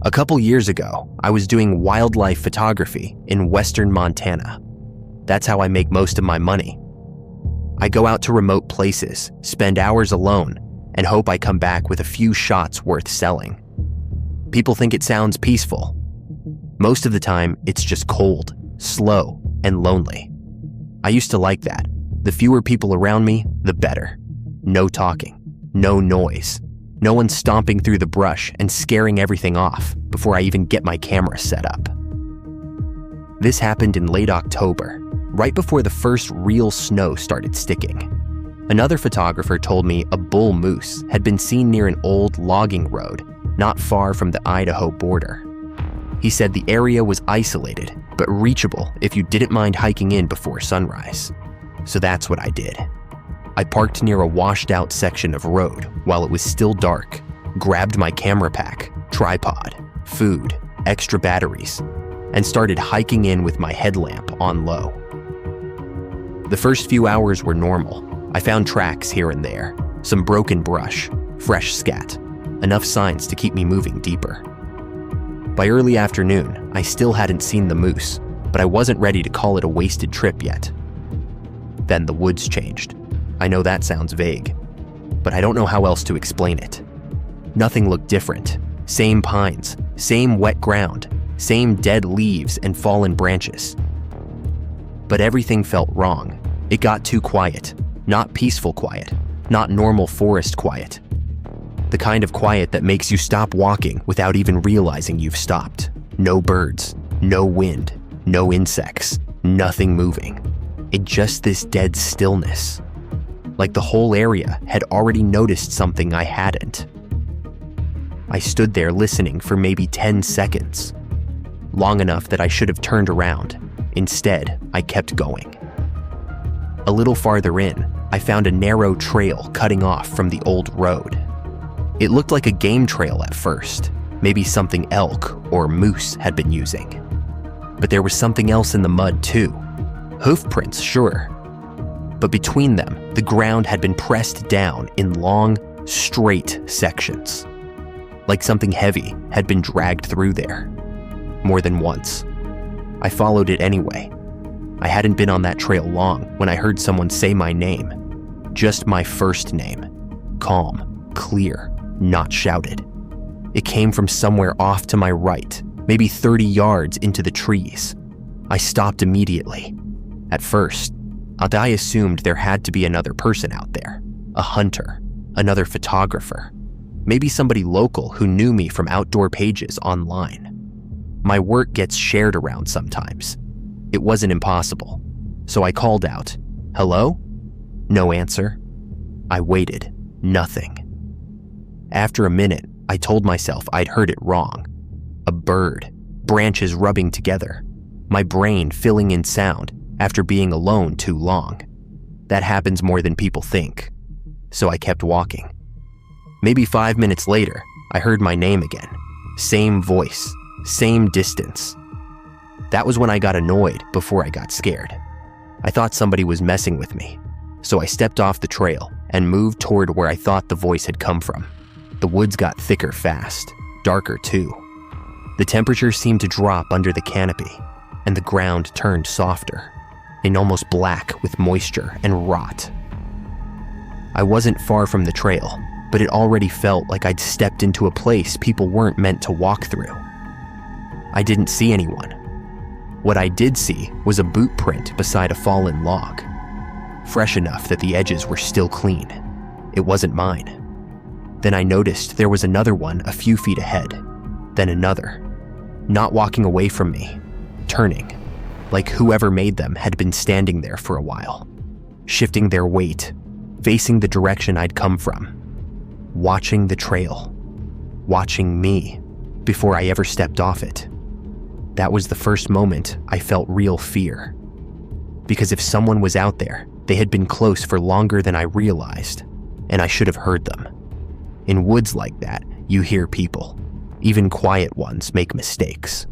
A couple years ago, I was doing wildlife photography in western Montana. That's how I make most of my money. I go out to remote places, spend hours alone, and hope I come back with a few shots worth selling. People think it sounds peaceful. Most of the time, it's just cold, slow, and lonely. I used to like that. The fewer people around me, the better. No talking, no noise. No one stomping through the brush and scaring everything off before I even get my camera set up. This happened in late October, right before the first real snow started sticking. Another photographer told me a bull moose had been seen near an old logging road not far from the Idaho border. He said the area was isolated, but reachable if you didn't mind hiking in before sunrise. So that's what I did. I parked near a washed-out section of road while it was still dark, grabbed my camera pack, tripod, food, extra batteries, and started hiking in with my headlamp on low. The first few hours were normal. I found tracks here and there, some broken brush, fresh scat, enough signs to keep me moving deeper. By early afternoon, I still hadn't seen the moose, but I wasn't ready to call it a wasted trip yet. Then the woods changed. I know that sounds vague, but I don't know how else to explain it. Nothing looked different. Same pines, same wet ground, same dead leaves and fallen branches. But everything felt wrong. It got too quiet. Not peaceful quiet, not normal forest quiet. The kind of quiet that makes you stop walking without even realizing you've stopped. No birds, no wind, no insects, nothing moving. Just this dead stillness. Like the whole area had already noticed something I hadn't. I stood there listening for maybe 10 seconds. Long enough that I should have turned around. Instead, I kept going. A little farther in, I found a narrow trail cutting off from the old road. It looked like a game trail at first, maybe something elk or moose had been using. But there was something else in the mud too. Hoof prints, sure. But between them, the ground had been pressed down in long, straight sections. Like something heavy had been dragged through there. More than once. I followed it anyway. I hadn't been on that trail long when I heard someone say my name. Just my first name. Calm, clear, not shouted. It came from somewhere off to my right, maybe 30 yards into the trees. I stopped immediately. At first, I assumed there had to be another person out there. A hunter, another photographer. Maybe somebody local who knew me from outdoor pages online. My work gets shared around sometimes. It wasn't impossible. So I called out, "Hello?" No answer. I waited. Nothing. After a minute, I told myself I'd heard it wrong. A bird, branches rubbing together, my brain filling in sound after being alone too long. That happens more than people think. So I kept walking. Maybe 5 minutes later, I heard my name again. Same voice, same distance. That was when I got annoyed before I got scared. I thought somebody was messing with me. So I stepped off the trail and moved toward where I thought the voice had come from. The woods got thicker fast, darker too. The temperature seemed to drop under the canopy, and the ground turned softer, and almost black with moisture and rot. I wasn't far from the trail, but it already felt like I'd stepped into a place people weren't meant to walk through. I didn't see anyone. What I did see was a boot print beside a fallen log, fresh enough that the edges were still clean. It wasn't mine. Then I noticed there was another one a few feet ahead, then another, not walking away from me, turning, like whoever made them had been standing there for a while, shifting their weight, facing the direction I'd come from, watching the trail, watching me before I ever stepped off it. That was the first moment I felt real fear. Because if someone was out there, they had been close for longer than I realized, and I should have heard them. In woods like that, you hear people. Even quiet ones make mistakes.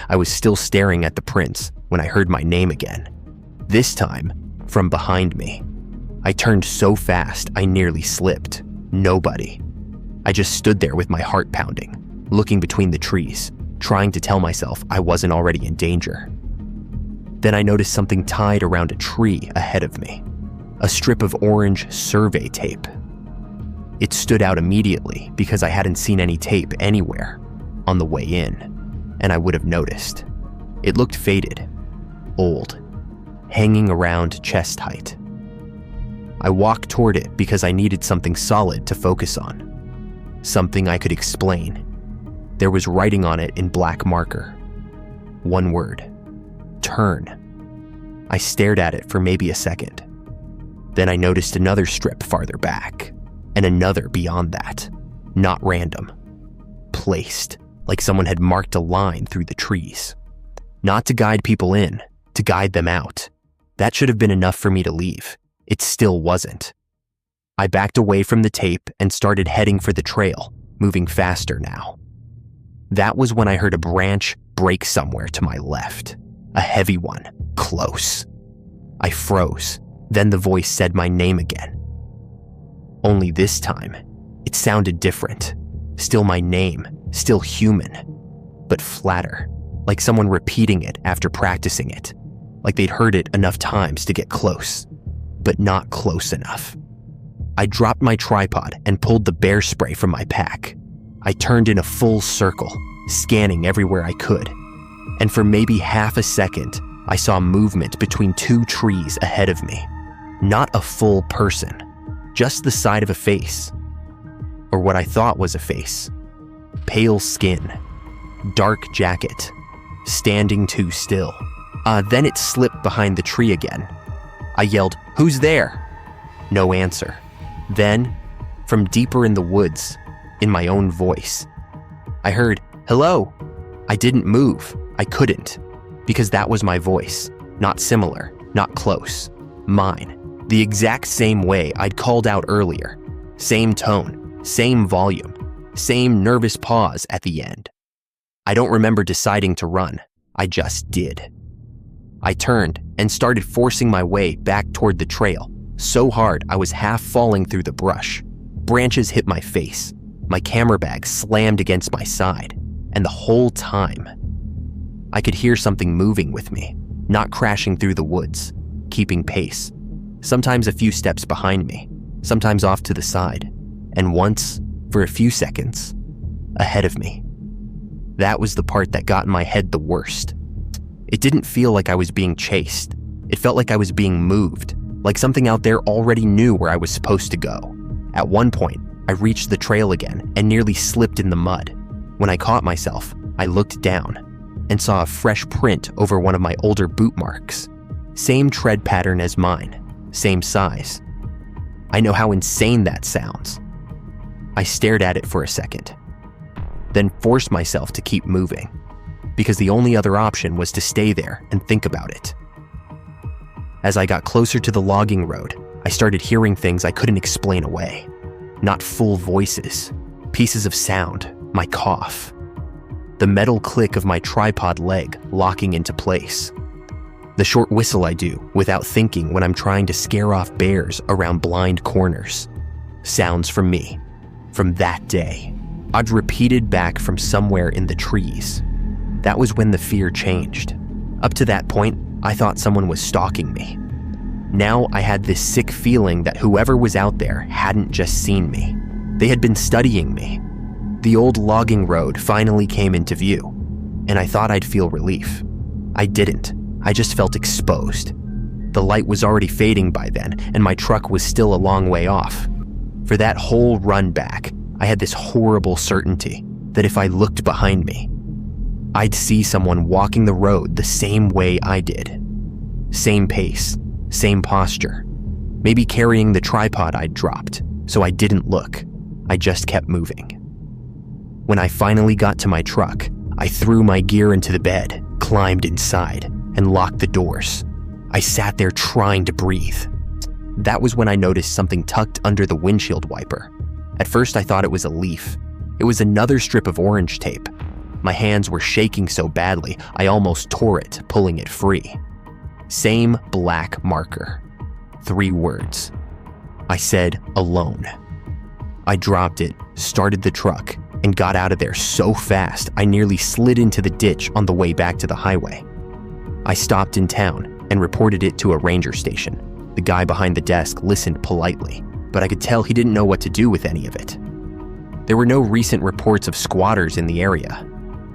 I was still staring at the prints when I heard my name again. This time, from behind me. I turned so fast I nearly slipped. Nobody. I just stood there with my heart pounding, looking between the trees, trying to tell myself I wasn't already in danger. Then I noticed something tied around a tree ahead of me, a strip of orange survey tape. It stood out immediately because I hadn't seen any tape anywhere on the way in, and I would have noticed. It looked faded, old, hanging around chest height. I walked toward it because I needed something solid to focus on, something I could explain. There was writing on it in black marker. One word: turn. I stared at it for maybe a second. Then I noticed another strip farther back, and another beyond that. Not random. Placed, like someone had marked a line through the trees. Not to guide people in, to guide them out. That should have been enough for me to leave. It still wasn't. I backed away from the tape and started heading for the trail, moving faster now. That was when I heard a branch break somewhere to my left. A heavy one, close. I froze. Then the voice said my name again. Only this time, it sounded different. Still my name, still human, but flatter, like someone repeating it after practicing it, like they'd heard it enough times to get close, but not close enough. I dropped my tripod and pulled the bear spray from my pack. I turned in a full circle, scanning everywhere I could, and for maybe half a second, I saw movement between two trees ahead of me. Not a full person, just the side of a face, or what I thought was a face. Pale skin, dark jacket, standing too still. Then it slipped behind the tree again. I yelled, "Who's there?" No answer. Then, from deeper in the woods, in my own voice, I heard, "Hello." I didn't move. I couldn't, because that was my voice. Not similar, not close. Mine. The exact same way I'd called out earlier. Same tone, same volume, same nervous pause at the end. I don't remember deciding to run. I just did. I turned and started forcing my way back toward the trail, so hard I was half falling through the brush. Branches hit my face. My camera bag slammed against my side, and the whole time, I could hear something moving with me, not crashing through the woods, keeping pace. Sometimes a few steps behind me, sometimes off to the side, and once, for a few seconds, ahead of me. That was the part that got in my head the worst. It didn't feel like I was being chased. It felt like I was being moved, like something out there already knew where I was supposed to go. At one point, I reached the trail again and nearly slipped in the mud. When I caught myself, I looked down and saw a fresh print over one of my older boot marks. Same tread pattern as mine, same size. I know how insane that sounds. I stared at it for a second, then forced myself to keep moving, because the only other option was to stay there and think about it. As I got closer to the logging road, I started hearing things I couldn't explain away. Not full voices, pieces of sound, my cough. The metal click of my tripod leg locking into place. The short whistle I do without thinking when I'm trying to scare off bears around blind corners. Sounds from me, from that day. I'd repeated back from somewhere in the trees. That was when the fear changed. Up to that point, I thought someone was stalking me. Now I had this sick feeling that whoever was out there hadn't just seen me. They had been studying me. The old logging road finally came into view, and I thought I'd feel relief. I didn't. I just felt exposed. The light was already fading by then, and my truck was still a long way off. For that whole run back, I had this horrible certainty that if I looked behind me, I'd see someone walking the road the same way I did. Same pace, same posture, maybe carrying the tripod I'd dropped, so I didn't look. I just kept moving. When I finally got to my truck, I threw my gear into the bed, climbed inside, and locked the doors. I sat there trying to breathe. That was when I noticed something tucked under the windshield wiper. At first I thought it was a leaf. It was another strip of orange tape. My hands were shaking so badly, I almost tore it, pulling it free. Same black marker. 3 words. I said, alone. I dropped it, started the truck, and got out of there so fast I nearly slid into the ditch on the way back to the highway. I stopped in town and reported it to a ranger station. The guy behind the desk listened politely, but I could tell he didn't know what to do with any of it. There were no recent reports of squatters in the area,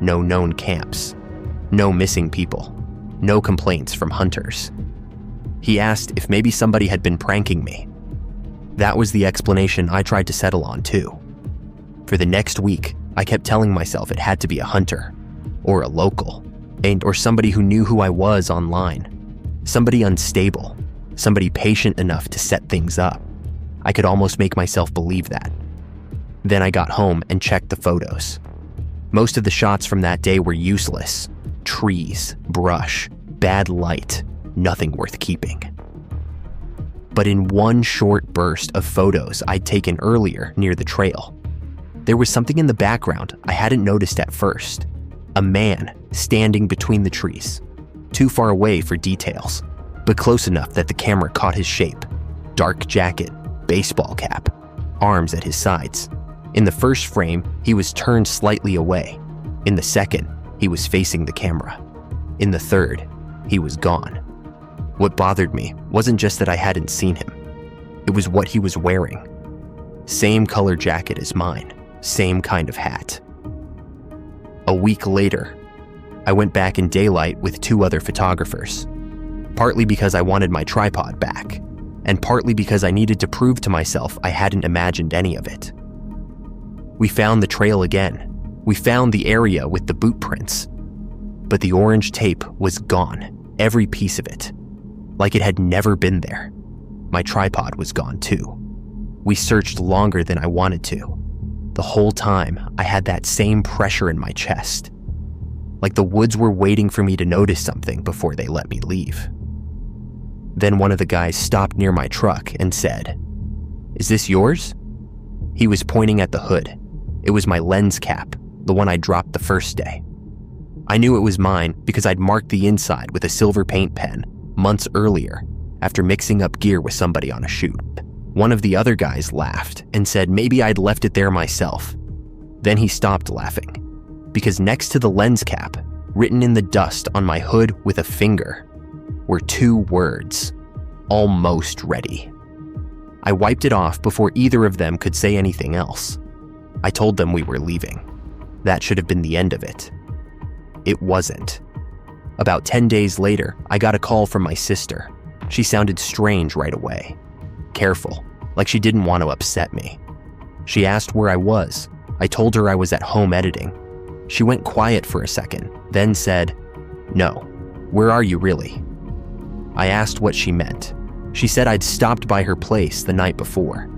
no known camps, no missing people, no complaints from hunters. He asked if maybe somebody had been pranking me. That was the explanation I tried to settle on too. For the next week, I kept telling myself it had to be a hunter, or a local, or somebody who knew who I was online, somebody unstable, somebody patient enough to set things up. I could almost make myself believe that. Then I got home and checked the photos. Most of the shots from that day were useless. Trees, brush, bad light, nothing worth keeping. But in one short burst of photos I'd taken earlier near the trail, there was something in the background I hadn't noticed at first. A man standing between the trees, too far away for details, but close enough that the camera caught his shape. Dark jacket, baseball cap, arms at his sides. In the first frame, he was turned slightly away. In the second, he was facing the camera. In the third, he was gone. What bothered me wasn't just that I hadn't seen him. It was what he was wearing. Same color jacket as mine, same kind of hat. A week later, I went back in daylight with 2 other photographers, partly because I wanted my tripod back, and partly because I needed to prove to myself I hadn't imagined any of it. We found the trail again. We found the area with the boot prints. But the orange tape was gone, every piece of it, like it had never been there. My tripod was gone too. We searched longer than I wanted to. The whole time, I had that same pressure in my chest, like the woods were waiting for me to notice something before they let me leave. Then one of the guys stopped near my truck and said, "Is this yours?" He was pointing at the hood. It was my lens cap, the one I dropped the first day. I knew it was mine because I'd marked the inside with a silver paint pen months earlier after mixing up gear with somebody on a shoot. One of the other guys laughed and said maybe I'd left it there myself. Then he stopped laughing, because next to the lens cap, written in the dust on my hood with a finger, were 2 words: almost ready. I wiped it off before either of them could say anything else. I told them we were leaving. That should have been the end of it. It wasn't. About 10 days later, I got a call from my sister. She sounded strange right away. Careful, like she didn't want to upset me. She asked where I was. I told her I was at home editing. She went quiet for a second, then said, "No, where are you really?" I asked what she meant. She said I'd stopped by her place the night before.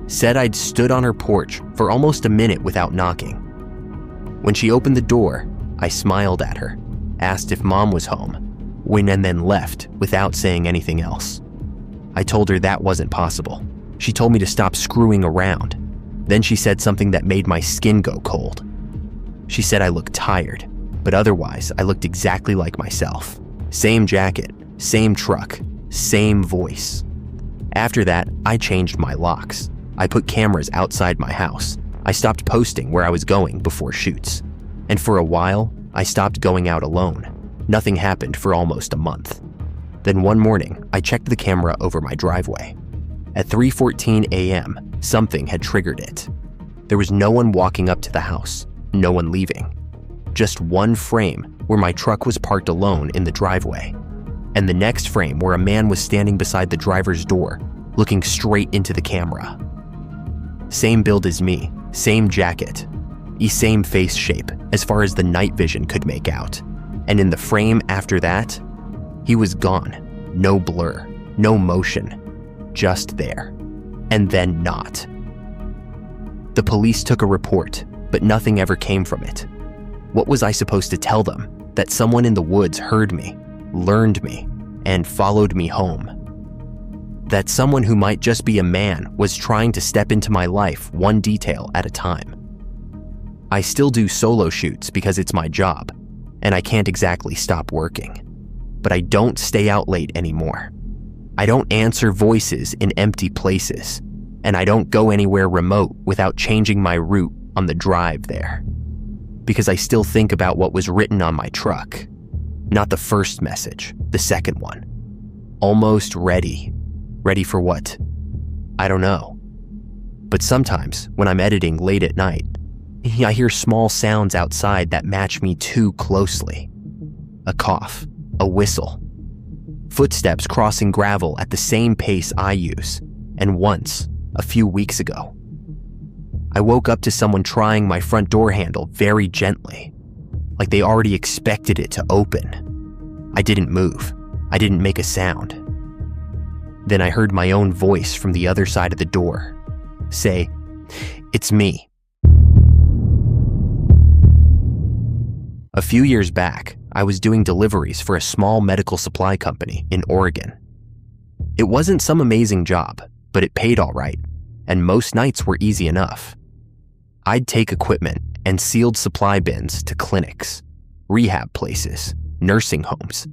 Said I'd stood on her porch for almost a minute without knocking. When she opened the door, I smiled at her, asked if Mom was home, and then left without saying anything else. I told her that wasn't possible. She told me to stop screwing around. Then she said something that made my skin go cold. She said I looked tired, but otherwise I looked exactly like myself. Same jacket, same truck, same voice. After that, I changed my locks. I put cameras outside my house. I stopped posting where I was going before shoots. And for a while, I stopped going out alone. Nothing happened for almost a month. Then one morning, I checked the camera over my driveway. At 3:14 a.m., something had triggered it. There was no one walking up to the house, no one leaving. Just one frame where my truck was parked alone in the driveway, and the next frame where a man was standing beside the driver's door, looking straight into the camera. Same build as me, same jacket, same face shape as far as the night vision could make out. And in the frame after that, he was gone. No blur, no motion, just there, and then not. The police took a report, but nothing ever came from it. What was I supposed to tell them? That someone in the woods heard me, learned me, and followed me home? That someone who might just be a man was trying to step into my life one detail at a time? I still do solo shoots because it's my job, and I can't exactly stop working. But I don't stay out late anymore. I don't answer voices in empty places, and I don't go anywhere remote without changing my route on the drive there. Because I still think about what was written on my truck. Not the first message, the second one. Almost ready. Ready for what? I don't know. But sometimes, when I'm editing late at night, I hear small sounds outside that match me too closely. A cough, a whistle, footsteps crossing gravel at the same pace I use, and once, a few weeks ago, I woke up to someone trying my front door handle very gently, like they already expected it to open. I didn't move. I didn't make a sound. Then I heard my own voice from the other side of the door say, "It's me." A few years back, I was doing deliveries for a small medical supply company in Oregon. It wasn't some amazing job, but it paid all right, and most nights were easy enough. I'd take equipment and sealed supply bins to clinics, rehab places, nursing homes,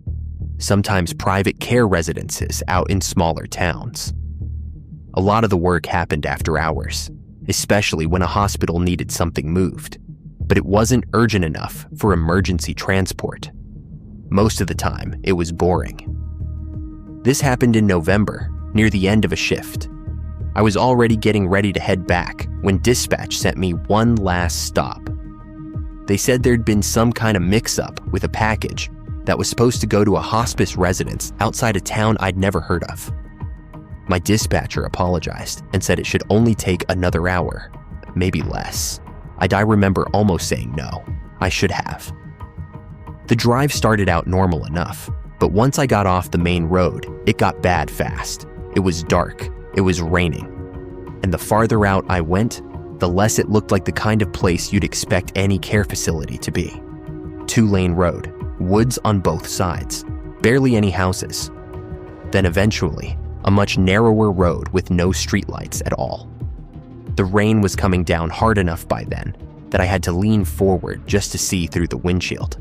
sometimes private care residences out in smaller towns. A lot of the work happened after hours, especially when a hospital needed something moved, but it wasn't urgent enough for emergency transport. Most of the time, it was boring. This happened in November, near the end of a shift. I was already getting ready to head back when dispatch sent me one last stop. They said there'd been some kind of mix-up with a package that was supposed to go to a hospice residence outside a town I'd never heard of. My dispatcher apologized and said it should only take another hour, maybe less. I remember almost saying no. I should have. The drive started out normal enough, but once I got off the main road, it got bad fast. It was dark, it was raining, and the farther out I went, the less it looked like the kind of place you'd expect any care facility to be. 2-lane road, woods on both sides, barely any houses. Then eventually, a much narrower road with no streetlights at all. The rain was coming down hard enough by then that I had to lean forward just to see through the windshield.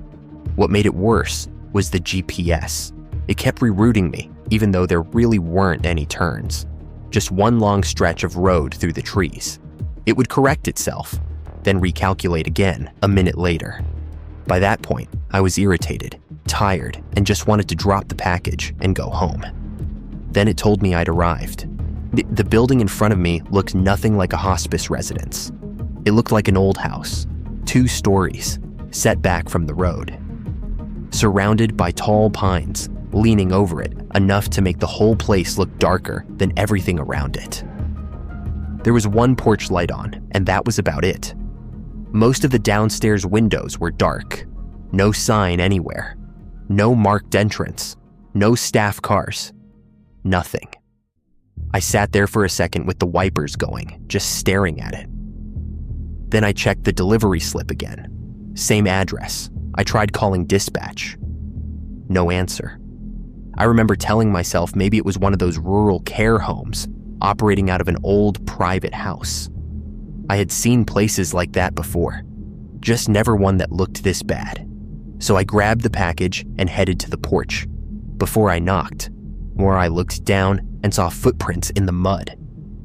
What made it worse was the GPS. It kept rerouting me, even though there really weren't any turns. Just one long stretch of road through the trees. It would correct itself, then recalculate again a minute later. By that point, I was irritated, tired, and just wanted to drop the package and go home. Then it told me I'd arrived. The building in front of me looked nothing like a hospice residence. It looked like an old house, 2 stories, set back from the road. Surrounded by tall pines, leaning over it enough to make the whole place look darker than everything around it. There was one porch light on, and that was about it. Most of the downstairs windows were dark. No sign anywhere. No marked entrance. No staff cars. Nothing. I sat there for a second with the wipers going, just staring at it. Then I checked the delivery slip again. Same address. I tried calling dispatch. No answer. I remember telling myself maybe it was one of those rural care homes operating out of an old private house. I had seen places like that before, just never one that looked this bad. So I grabbed the package and headed to the porch. Before I knocked, where I looked down and saw footprints in the mud.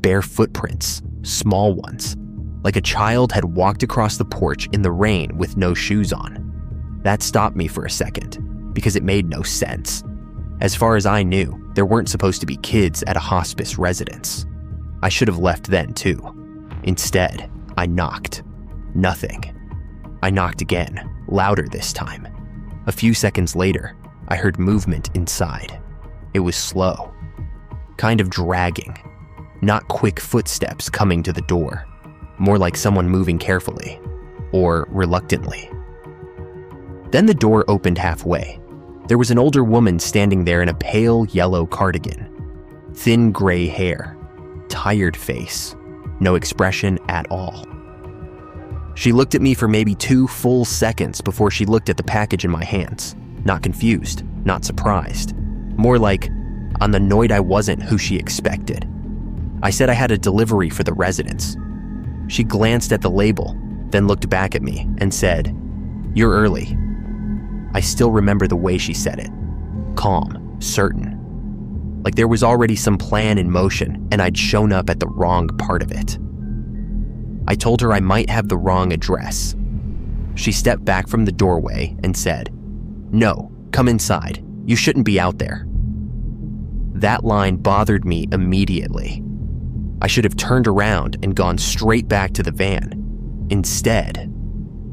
Bare footprints, small ones, like a child had walked across the porch in the rain with no shoes on. That stopped me for a second, because it made no sense. As far as I knew, there weren't supposed to be kids at a hospice residence. I should have left then too. Instead, I knocked. Nothing. I knocked again, louder this time. A few seconds later, I heard movement inside. It was slow, kind of dragging, not quick footsteps coming to the door, more like someone moving carefully, or reluctantly. Then the door opened halfway. There was an older woman standing there in a pale yellow cardigan, thin gray hair, tired face, no expression at all. She looked at me for maybe 2 full seconds before she looked at the package in my hands, not confused, not surprised, more like annoyed I wasn't who she expected. I said I had a delivery for the residents. She glanced at the label, then looked back at me and said, "You're early." I still remember the way she said it. Calm, certain. Like there was already some plan in motion and I'd shown up at the wrong part of it. I told her I might have the wrong address. She stepped back from the doorway and said, "No, come inside. You shouldn't be out there." That line bothered me immediately. I should have turned around and gone straight back to the van. Instead,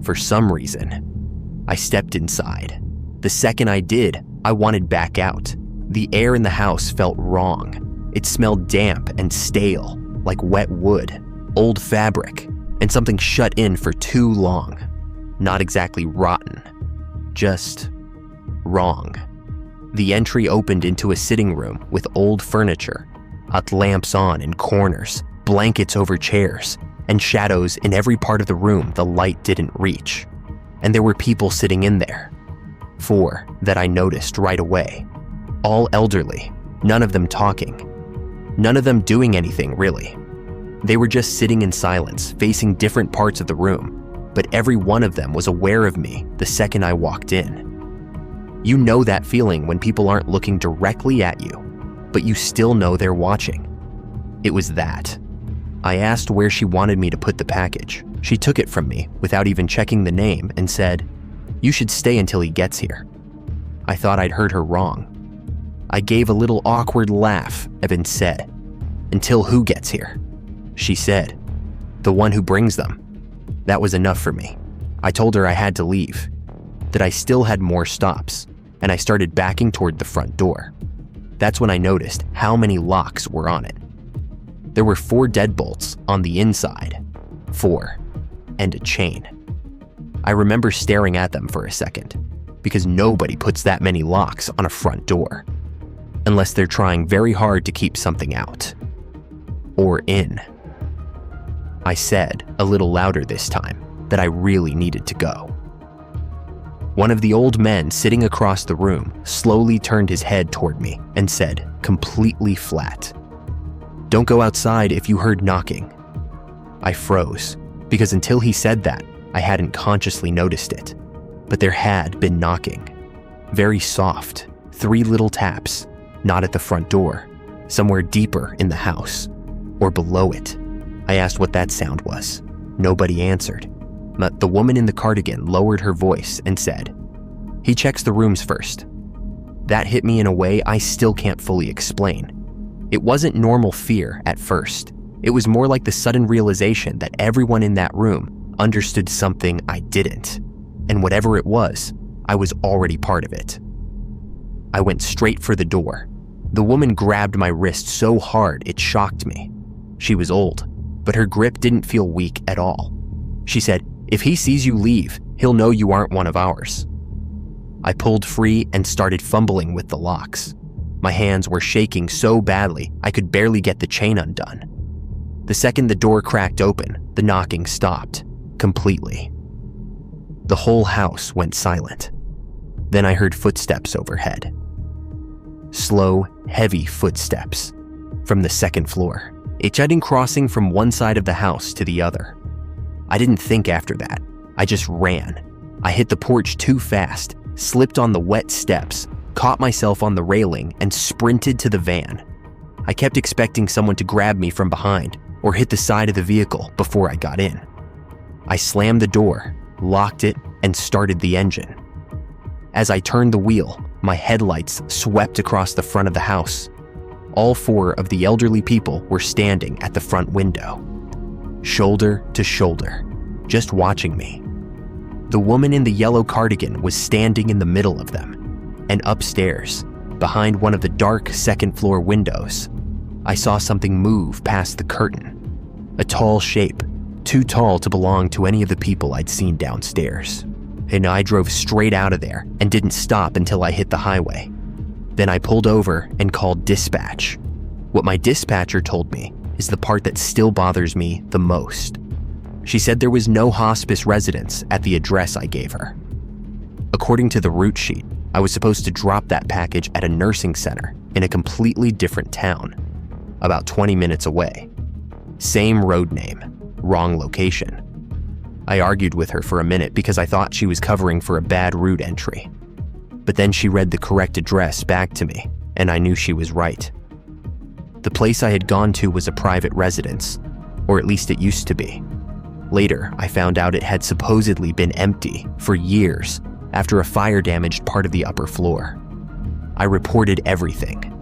for some reason, I stepped inside. The second I did, I wanted back out. The air in the house felt wrong. It smelled damp and stale, like wet wood, old fabric, and something shut in for too long. Not exactly rotten, just wrong. The entry opened into a sitting room with old furniture, hot lamps on in corners, blankets over chairs, and shadows in every part of the room the light didn't reach. And there were people sitting in there. 4 that I noticed right away. All elderly, none of them talking. None of them doing anything, really. They were just sitting in silence, facing different parts of the room, but every one of them was aware of me the second I walked in. You know that feeling when people aren't looking directly at you, but you still know they're watching. It was that. I asked where she wanted me to put the package. She took it from me without even checking the name and said, "You should stay until he gets here." I thought I'd heard her wrong. I gave a little awkward laugh and said, "Until who gets here?" She said, "The one who brings them." That was enough for me. I told her I had to leave, that I still had more stops, and I started backing toward the front door. That's when I noticed how many locks were on it. There were 4 deadbolts on the inside, 4, and a chain. I remember staring at them for a second, because nobody puts that many locks on a front door, unless they're trying very hard to keep something out, or in. I said, a little louder this time, that I really needed to go. One of the old men sitting across the room slowly turned his head toward me and said, completely flat, "Don't go outside if you heard knocking." I froze, because until he said that, I hadn't consciously noticed it. But there had been knocking. Very soft, 3 little taps, not at the front door, somewhere deeper in the house, or below it. I asked what that sound was. Nobody answered. But the woman in the cardigan lowered her voice and said, "He checks the rooms first." That hit me in a way I still can't fully explain. It wasn't normal fear at first. It was more like the sudden realization that everyone in that room understood something I didn't. And whatever it was, I was already part of it. I went straight for the door. The woman grabbed my wrist so hard it shocked me. She was old, but her grip didn't feel weak at all. She said, "If he sees you leave, he'll know you aren't one of ours." I pulled free and started fumbling with the locks. My hands were shaking so badly I could barely get the chain undone. The second the door cracked open, the knocking stopped, completely. The whole house went silent. Then I heard footsteps overhead. Slow, heavy footsteps from the second floor, each crossing from one side of the house to the other. I didn't think after that. I just ran. I hit the porch too fast, slipped on the wet steps, caught myself on the railing, and sprinted to the van. I kept expecting someone to grab me from behind or hit the side of the vehicle before I got in. I slammed the door, locked it, and started the engine. As I turned the wheel, my headlights swept across the front of the house. All 4 of the elderly people were standing at the front window, shoulder to shoulder, just watching me. The woman in the yellow cardigan was standing in the middle of them, and upstairs, behind one of the dark second-floor windows, I saw something move past the curtain. A tall shape, too tall to belong to any of the people I'd seen downstairs. And I drove straight out of there and didn't stop until I hit the highway. Then I pulled over and called dispatch. What my dispatcher told me is the part that still bothers me the most. She said there was no hospice residence at the address I gave her. According to the route sheet, I was supposed to drop that package at a nursing center in a completely different town, about 20 minutes away. Same road name, wrong location. I argued with her for a minute because I thought she was covering for a bad route entry. But then she read the correct address back to me, and I knew she was right. The place I had gone to was a private residence, or at least it used to be. Later, I found out it had supposedly been empty for years after a fire damaged part of the upper floor. I reported everything.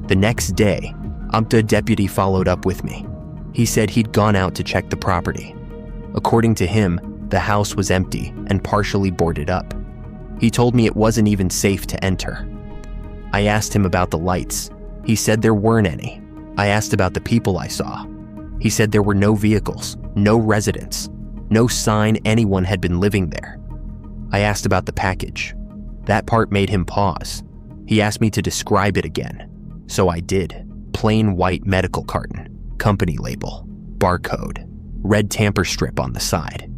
The next day, UMTA deputy followed up with me. He said he'd gone out to check the property. According to him, the house was empty and partially boarded up. He told me it wasn't even safe to enter. I asked him about the lights. He said there weren't any. I asked about the people I saw. He said there were no vehicles, no residents, no sign anyone had been living there. I asked about the package. That part made him pause. He asked me to describe it again. So I did. Plain white medical carton, company label, barcode, red tamper strip on the side.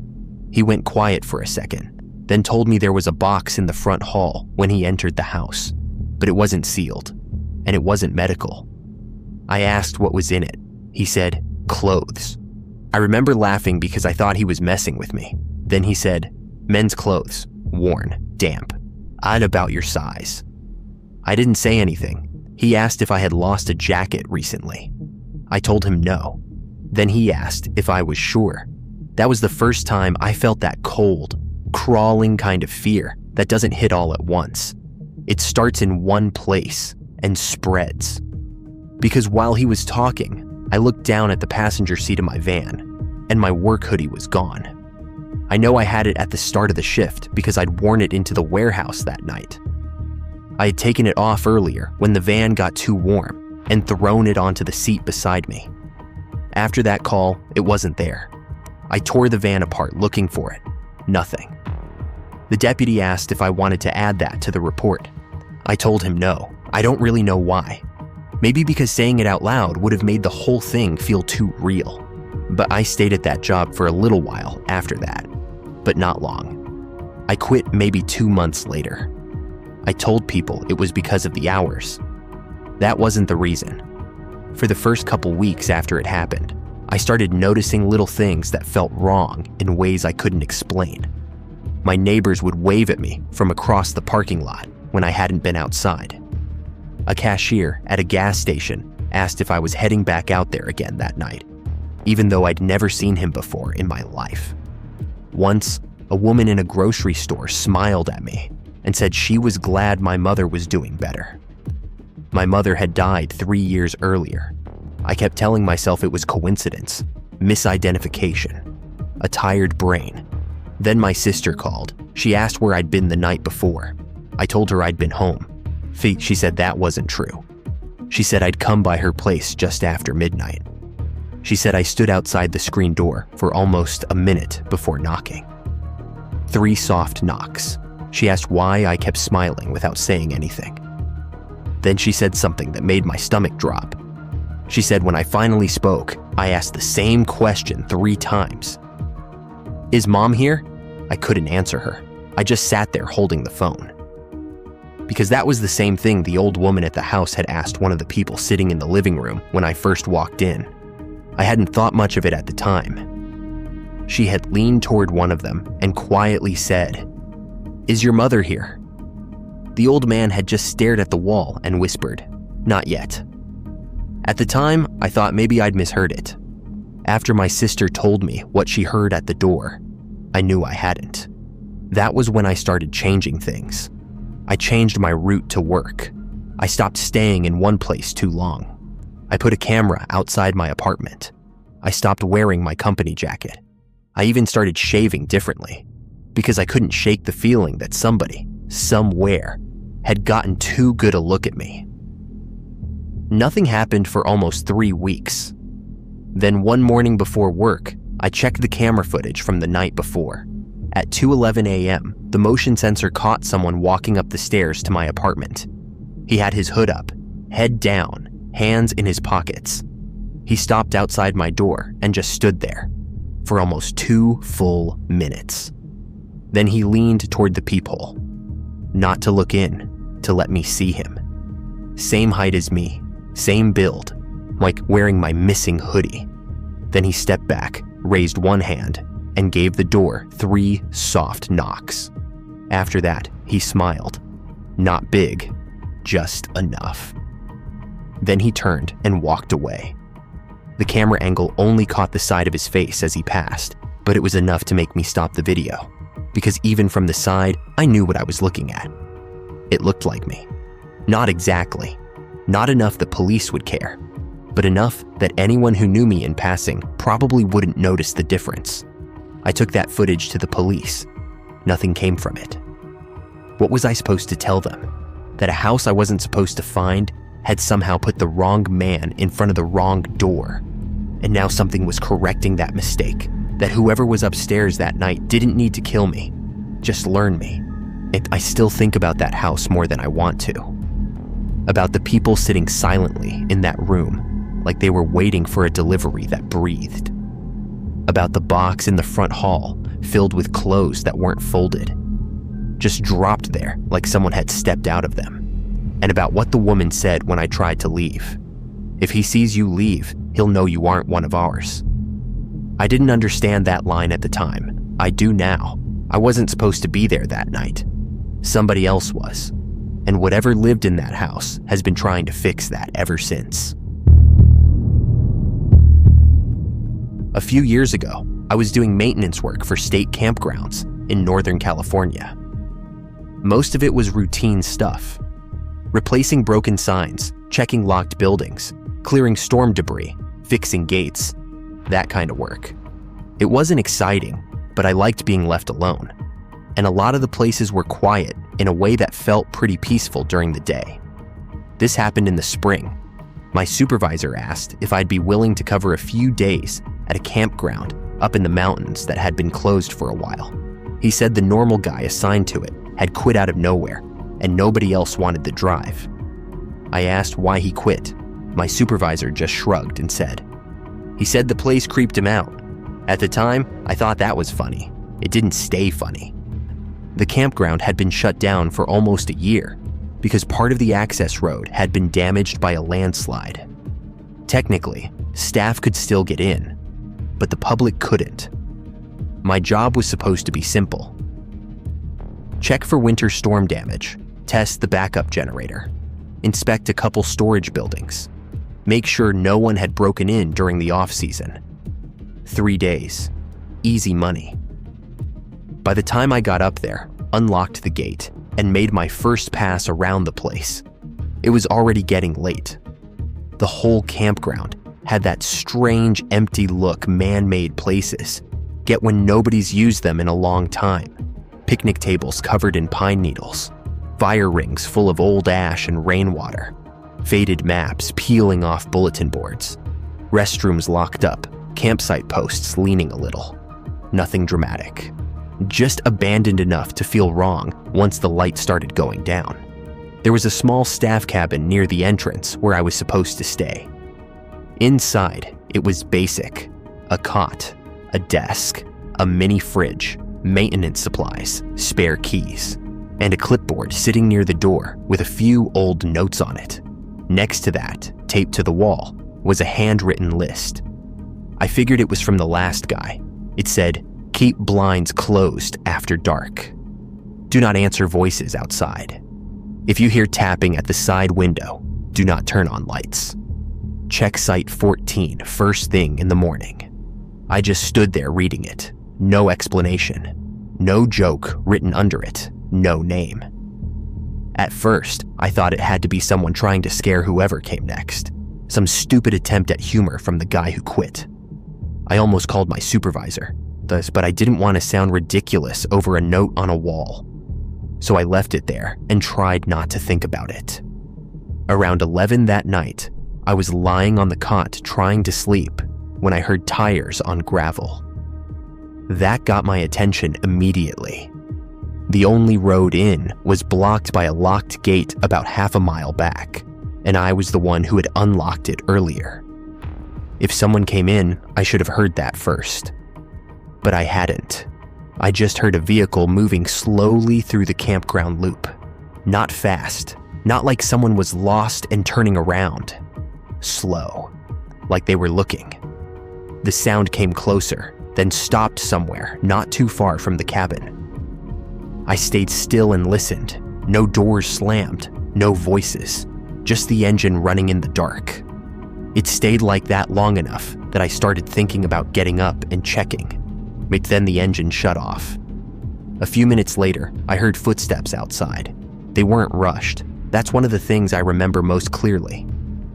He went quiet for a second, then told me there was a box in the front hall when he entered the house, but it wasn't sealed, and it wasn't medical. I asked what was in it. He said, clothes. I remember laughing because I thought he was messing with me. Then he said, men's clothes, worn, damp, odd about your size. I didn't say anything. He asked if I had lost a jacket recently. I told him no. Then he asked if I was sure. That was the first time I felt that cold, crawling kind of fear that doesn't hit all at once. It starts in one place and spreads. Because while he was talking, I looked down at the passenger seat of my van, and my work hoodie was gone. I know I had it at the start of the shift because I'd worn it into the warehouse that night. I had taken it off earlier when the van got too warm and thrown it onto the seat beside me. After that call, it wasn't there. I tore the van apart looking for it. Nothing. The deputy asked if I wanted to add that to the report. I told him no. I don't really know why. Maybe because saying it out loud would have made the whole thing feel too real. But I stayed at that job for a little while after that, but not long. I quit maybe 2 months later. I told people it was because of the hours. That wasn't the reason. For the first couple weeks after it happened, I started noticing little things that felt wrong in ways I couldn't explain. My neighbors would wave at me from across the parking lot when I hadn't been outside. A cashier at a gas station asked if I was heading back out there again that night, even though I'd never seen him before in my life. Once, a woman in a grocery store smiled at me and said she was glad my mother was doing better. My mother had died 3 years earlier. I kept telling myself it was coincidence, misidentification, a tired brain. Then my sister called. She asked where I'd been the night before. I told her I'd been home. She said that wasn't true. She said I'd come by her place just after midnight. She said I stood outside the screen door for almost a minute before knocking. 3 soft knocks. She asked why I kept smiling without saying anything. Then she said something that made my stomach drop. She said when I finally spoke, I asked the same question 3 times. Is Mom here? I couldn't answer her. I just sat there holding the phone. Because that was the same thing the old woman at the house had asked one of the people sitting in the living room when I first walked in. I hadn't thought much of it at the time. She had leaned toward one of them and quietly said, "Is your mother here?" The old man had just stared at the wall and whispered, "Not yet." At the time, I thought maybe I'd misheard it. After my sister told me what she heard at the door, I knew I hadn't. That was when I started changing things. I changed my route to work. I stopped staying in one place too long. I put a camera outside my apartment. I stopped wearing my company jacket. I even started shaving differently because I couldn't shake the feeling that somebody, somewhere, had gotten too good a look at me. Nothing happened for almost 3 weeks. Then one morning before work, I checked the camera footage from the night before. At 2:11 a.m., the motion sensor caught someone walking up the stairs to my apartment. He had his hood up, head down, hands in his pockets. He stopped outside my door and just stood there for almost 2 full minutes. Then he leaned toward the peephole, not to look in, to let me see him. Same height as me, same build, like wearing my missing hoodie. Then he stepped back, raised one hand, and gave the door 3 soft knocks. After that, he smiled. Not big, just enough. Then he turned and walked away. The camera angle only caught the side of his face as he passed, but it was enough to make me stop the video, because even from the side, I knew what I was looking at. It looked like me. Not exactly. Not enough that police would care, but enough that anyone who knew me in passing probably wouldn't notice the difference. I took that footage to the police. Nothing came from it. What was I supposed to tell them? That a house I wasn't supposed to find had somehow put the wrong man in front of the wrong door, and now something was correcting that mistake, that whoever was upstairs that night didn't need to kill me, just learn me. And I still think about that house more than I want to. About the people sitting silently in that room, like they were waiting for a delivery that breathed. About the box in the front hall filled with clothes that weren't folded, just dropped there like someone had stepped out of them. And about what the woman said when I tried to leave. If he sees you leave, he'll know you aren't one of ours. I didn't understand that line at the time. I do now. I wasn't supposed to be there that night. Somebody else was. And whatever lived in that house has been trying to fix that ever since. A few years ago, I was doing maintenance work for state campgrounds in Northern California. Most of it was routine stuff. Replacing broken signs, checking locked buildings, clearing storm debris, fixing gates, that kind of work. It wasn't exciting, but I liked being left alone. And a lot of the places were quiet in a way that felt pretty peaceful during the day. This happened in the spring. My supervisor asked if I'd be willing to cover a few days at a campground up in the mountains that had been closed for a while. He said the normal guy assigned to it had quit out of nowhere, and nobody else wanted the drive. I asked why he quit. My supervisor just shrugged and said, "He said the place creeped him out. At the time, I thought that was funny. It didn't stay funny." The campground had been shut down for almost a year because part of the access road had been damaged by a landslide. Technically, staff could still get in, but the public couldn't. My job was supposed to be simple. Check for winter storm damage, test the backup generator, inspect a couple storage buildings, make sure no one had broken in during the off-season. 3 days. Easy money. By the time I got up there, unlocked the gate, and made my first pass around the place, it was already getting late. The whole campground had that strange, empty look man-made places get when nobody's used them in a long time. Picnic tables covered in pine needles, fire rings full of old ash and rainwater, faded maps peeling off bulletin boards, restrooms locked up, campsite posts leaning a little. Nothing dramatic. Just abandoned enough to feel wrong once the light started going down. There was a small staff cabin near the entrance where I was supposed to stay. Inside, it was basic. A cot, a desk, a mini fridge, maintenance supplies, spare keys, and a clipboard sitting near the door with a few old notes on it. Next to that, taped to the wall, was a handwritten list. I figured it was from the last guy. It said, "Keep blinds closed after dark. Do not answer voices outside. If you hear tapping at the side window, do not turn on lights. Check site 14 first thing in the morning." I just stood there reading it. No explanation. No joke written under it. No name. At first, I thought it had to be someone trying to scare whoever came next. Some stupid attempt at humor from the guy who quit. I almost called my supervisor, but I didn't want to sound ridiculous over a note on a wall. So I left it there and tried not to think about it. Around 11 that night, I was lying on the cot trying to sleep when I heard tires on gravel. That got my attention immediately. The only road in was blocked by a locked gate about half a mile back, and I was the one who had unlocked it earlier. If someone came in, I should have heard that first. But I hadn't. I just heard a vehicle moving slowly through the campground loop. Not fast, not like someone was lost and turning around. Slow, like they were looking. The sound came closer, then stopped somewhere not too far from the cabin. I stayed still and listened. No doors slammed, no voices, just the engine running in the dark. It stayed like that long enough that I started thinking about getting up and checking. but then the engine shut off. A few minutes later, I heard footsteps outside. They weren't rushed. That's one of the things I remember most clearly.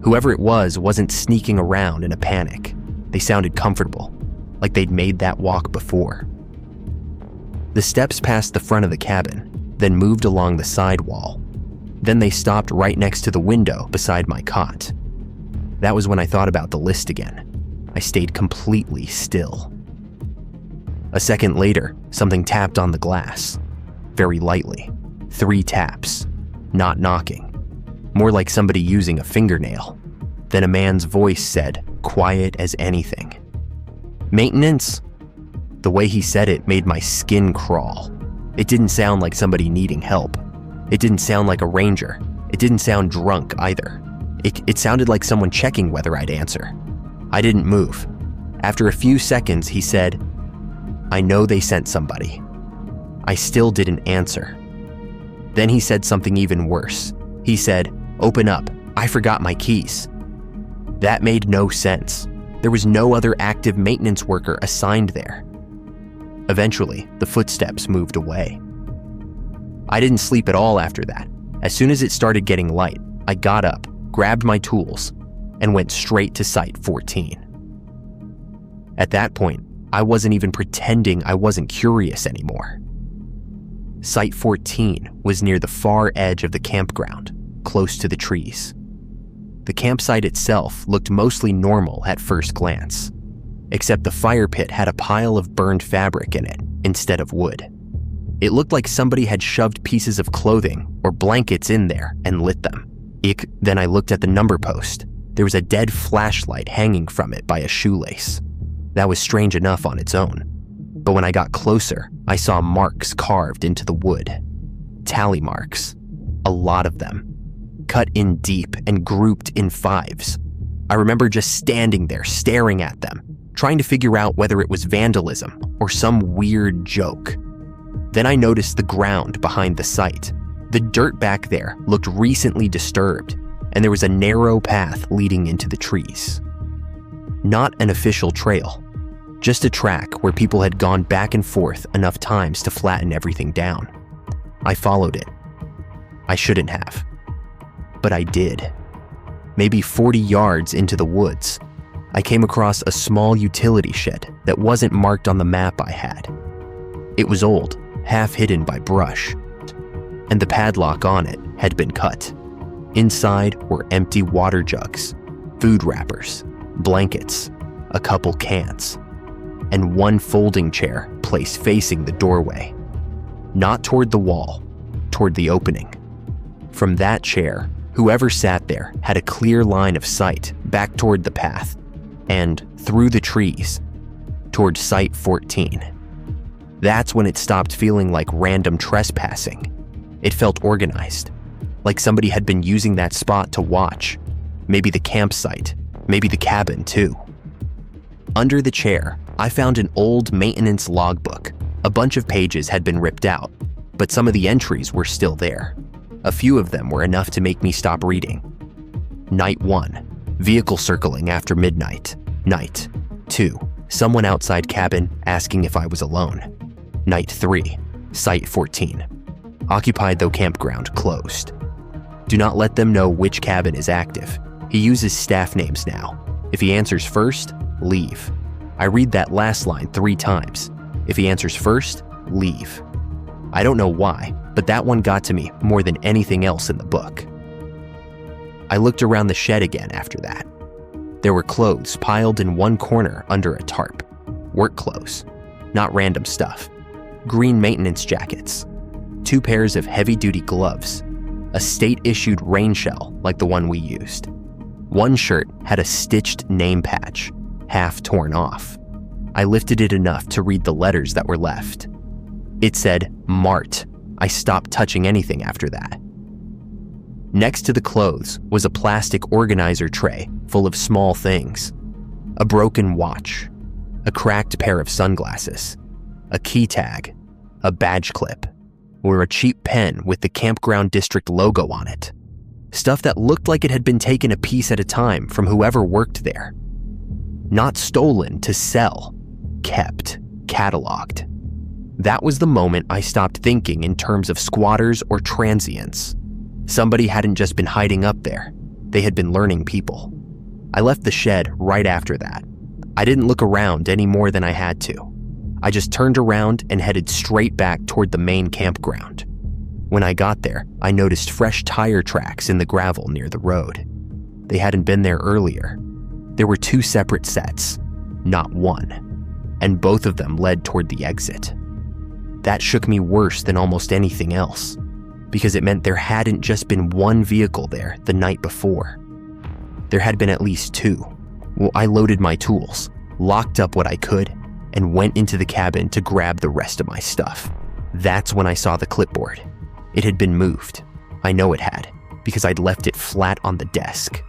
Whoever it wasn't sneaking around in a panic. They sounded comfortable, like they'd made that walk before. The steps passed the front of the cabin, then moved along the side wall. Then they stopped right next to the window beside my cot. That was when I thought about the list again. I stayed completely still. A second later, something tapped on the glass. Very lightly. 3 taps. Not knocking. More like somebody using a fingernail. Then a man's voice said, quiet as anything, "Maintenance?" The way he said it made my skin crawl. It didn't sound like somebody needing help. It didn't sound like a ranger. It didn't sound drunk either. It sounded like someone checking whether I'd answer. I didn't move. After a few seconds, he said, "I know they sent somebody." I still didn't answer. Then he said something even worse. He said, "Open up, I forgot my keys." That made no sense. There was no other active maintenance worker assigned there. Eventually, the footsteps moved away. I didn't sleep at all after that. As soon as it started getting light, I got up, grabbed my tools, and went straight to Site 14. At that point, I wasn't even pretending I wasn't curious anymore. Site 14 was near the far edge of the campground, close to the trees. The campsite itself looked mostly normal at first glance, except the fire pit had a pile of burned fabric in it instead of wood. It looked like somebody had shoved pieces of clothing or blankets in there and lit them. Then I looked at the number post. There was a dead flashlight hanging from it by a shoelace. That was strange enough on its own. But when I got closer, I saw marks carved into the wood. Tally marks. A lot of them. Cut in deep and grouped in 5s. I remember just standing there staring at them, trying to figure out whether it was vandalism or some weird joke. Then I noticed the ground behind the site. The dirt back there looked recently disturbed, and there was a narrow path leading into the trees. Not an official trail, just a track where people had gone back and forth enough times to flatten everything down. I followed it. I shouldn't have, but I did. Maybe 40 yards into the woods, I came across a small utility shed that wasn't marked on the map I had. It was old, half hidden by brush, and the padlock on it had been cut. Inside were empty water jugs, food wrappers, blankets, a couple cans, and one folding chair placed facing the doorway. Not toward the wall, toward the opening. From that chair, whoever sat there had a clear line of sight back toward the path and through the trees toward Site 14. That's when it stopped feeling like random trespassing. It felt organized, like somebody had been using that spot to watch. Maybe the campsite, maybe the cabin too. Under the chair, I found an old maintenance logbook. A bunch of pages had been ripped out, but some of the entries were still there. A few of them were enough to make me stop reading. Night 1, vehicle circling after midnight. Night 2, someone outside cabin asking if I was alone. Night 3, Site 14. Occupied though campground closed. Do not let them know which cabin is active. He uses staff names now. If he answers first, leave. I read that last line 3 times. If he answers first, leave. I don't know why, but that one got to me more than anything else in the book. I looked around the shed again after that. There were clothes piled in one corner under a tarp. Work clothes, not random stuff. Green maintenance jackets, 2 pairs of heavy-duty gloves, a state-issued rain shell like the one we used. One shirt had a stitched name patch, half torn off. I lifted it enough to read the letters that were left. It said, Mart. I stopped touching anything after that. Next to the clothes was a plastic organizer tray full of small things. A broken watch, a cracked pair of sunglasses, a key tag, a badge clip, or a cheap pen with the Campground District logo on it. Stuff that looked like it had been taken a piece at a time from whoever worked there. Not stolen to sell, kept cataloged. That was the moment I stopped thinking in terms of squatters or transients. Somebody hadn't just been hiding up there. They had been learning people. I left the shed right after that. I didn't look around any more than I had to. I just turned around and headed straight back toward the main campground. When I got there, I noticed fresh tire tracks in the gravel near the road. They hadn't been there earlier. There were 2 separate sets, not one, and both of them led toward the exit. That shook me worse than almost anything else, because it meant there hadn't just been one vehicle there the night before. There had been at least 2. Well, I loaded my tools, locked up what I could, and went into the cabin to grab the rest of my stuff. That's when I saw the clipboard. It had been moved. I know it had, because I'd left it flat on the desk.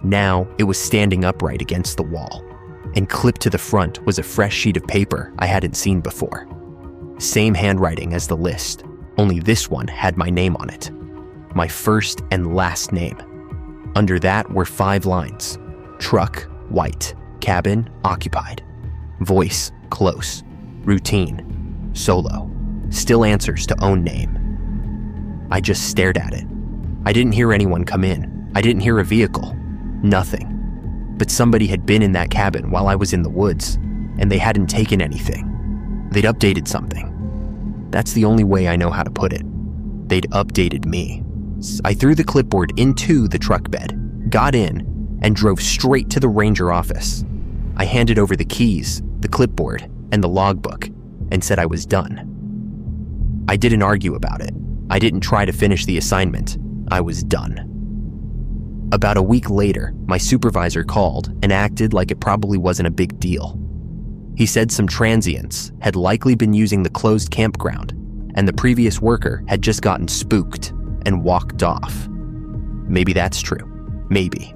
Now, it was standing upright against the wall, and clipped to the front was a fresh sheet of paper I hadn't seen before. Same handwriting as the list, only this one had my name on it. My first and last name. Under that were 5 lines. Truck, white. Cabin, occupied. Voice, close. Routine, solo. Still answers to own name. I just stared at it. I didn't hear anyone come in. I didn't hear a vehicle. Nothing. But somebody had been in that cabin while I was in the woods, and they hadn't taken anything. They'd updated something. That's the only way I know how to put it. They'd updated me. I threw the clipboard into the truck bed, got in, and drove straight to the ranger office. I handed over the keys, the clipboard, and the logbook, and said I was done. I didn't argue about it. I didn't try to finish the assignment. I was done. About a week later, my supervisor called and acted like it probably wasn't a big deal. He said some transients had likely been using the closed campground, and the previous worker had just gotten spooked and walked off. Maybe that's true. Maybe.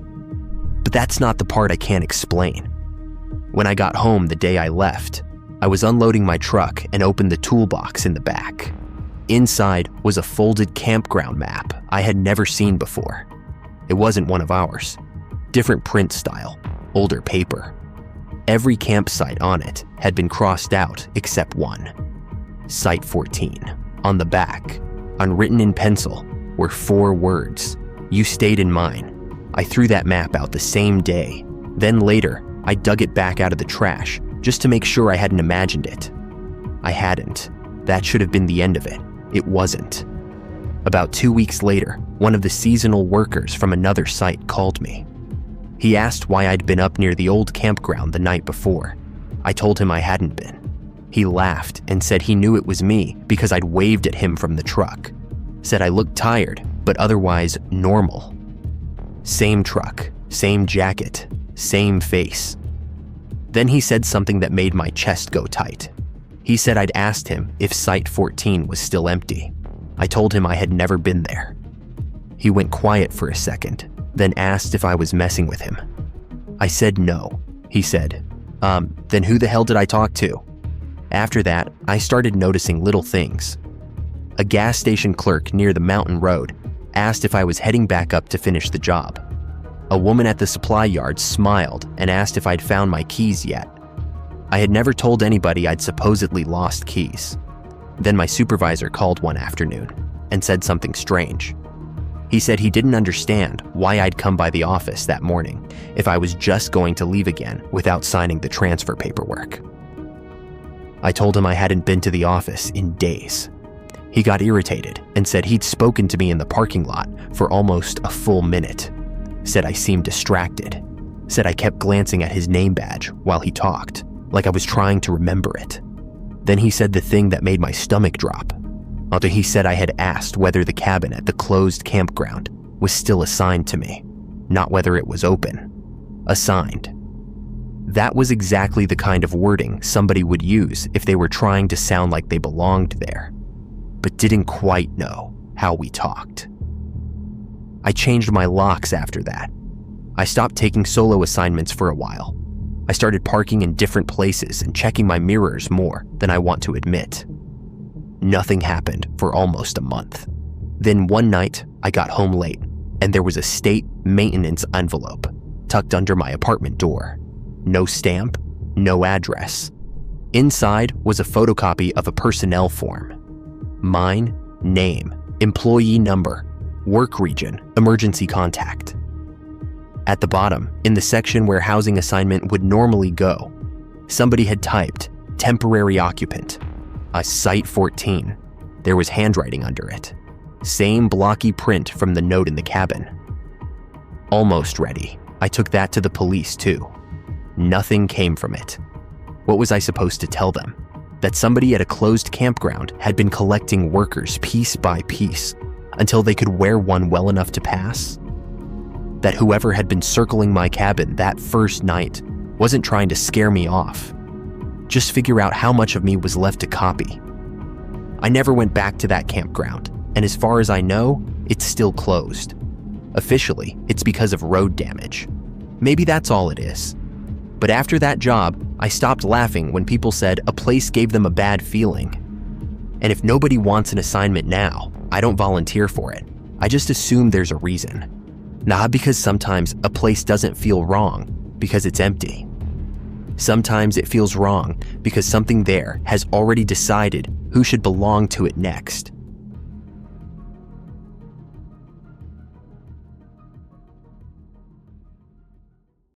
But that's not the part I can't explain. When I got home the day I left, I was unloading my truck and opened the toolbox in the back. Inside was a folded campground map I had never seen before. It wasn't one of ours. Different print style, older paper. Every campsite on it had been crossed out except one. Site 14. On the back, unwritten in pencil, were 4 words. You stayed in mine. I threw that map out the same day. Then later, I dug it back out of the trash just to make sure I hadn't imagined it. I hadn't. That should have been the end of it. It wasn't. About 2 weeks later, one of the seasonal workers from another site called me. He asked why I'd been up near the old campground the night before. I told him I hadn't been. He laughed and said he knew it was me because I'd waved at him from the truck. Said I looked tired, but otherwise normal. Same truck, same jacket, same face. Then he said something that made my chest go tight. He said I'd asked him if Site 14 was still empty. I told him I had never been there. He went quiet for a second, then asked if I was messing with him. I said no. He said, then who the hell did I talk to? After that, I started noticing little things. A gas station clerk near the mountain road asked if I was heading back up to finish the job. A woman at the supply yard smiled and asked if I'd found my keys yet. I had never told anybody I'd supposedly lost keys. Then my supervisor called one afternoon and said something strange. He said he didn't understand why I'd come by the office that morning if I was just going to leave again without signing the transfer paperwork. I told him I hadn't been to the office in days. He got irritated and said he'd spoken to me in the parking lot for almost a full minute. Said I seemed distracted. Said I kept glancing at his name badge while he talked, like I was trying to remember it. Then he said the thing that made my stomach drop. Although he said I had asked whether the cabin at the closed campground was still assigned to me, not whether it was open. Assigned. That was exactly the kind of wording somebody would use if they were trying to sound like they belonged there, but didn't quite know how we talked. I changed my locks after that. I stopped taking solo assignments for a while. I started parking in different places and checking my mirrors more than I want to admit. Nothing happened for almost a month. Then one night, I got home late, and there was a state maintenance envelope tucked under my apartment door. No stamp, no address. Inside was a photocopy of a personnel form. Mine, name, employee number, work region, emergency contact. At the bottom, in the section where housing assignment would normally go, somebody had typed temporary occupant, a Site 14. There was handwriting under it. Same blocky print from the note in the cabin. Almost ready. I took that to the police too. Nothing came from it. What was I supposed to tell them? That somebody at a closed campground had been collecting workers piece by piece until they could wear one well enough to pass? That whoever had been circling my cabin that first night wasn't trying to scare me off. Just figure out how much of me was left to copy. I never went back to that campground, and as far as I know, it's still closed. Officially, it's because of road damage. Maybe that's all it is. But after that job, I stopped laughing when people said a place gave them a bad feeling. And if nobody wants an assignment now, I don't volunteer for it. I just assume there's a reason. Not because sometimes a place doesn't feel wrong because it's empty. Sometimes it feels wrong because something there has already decided who should belong to it next.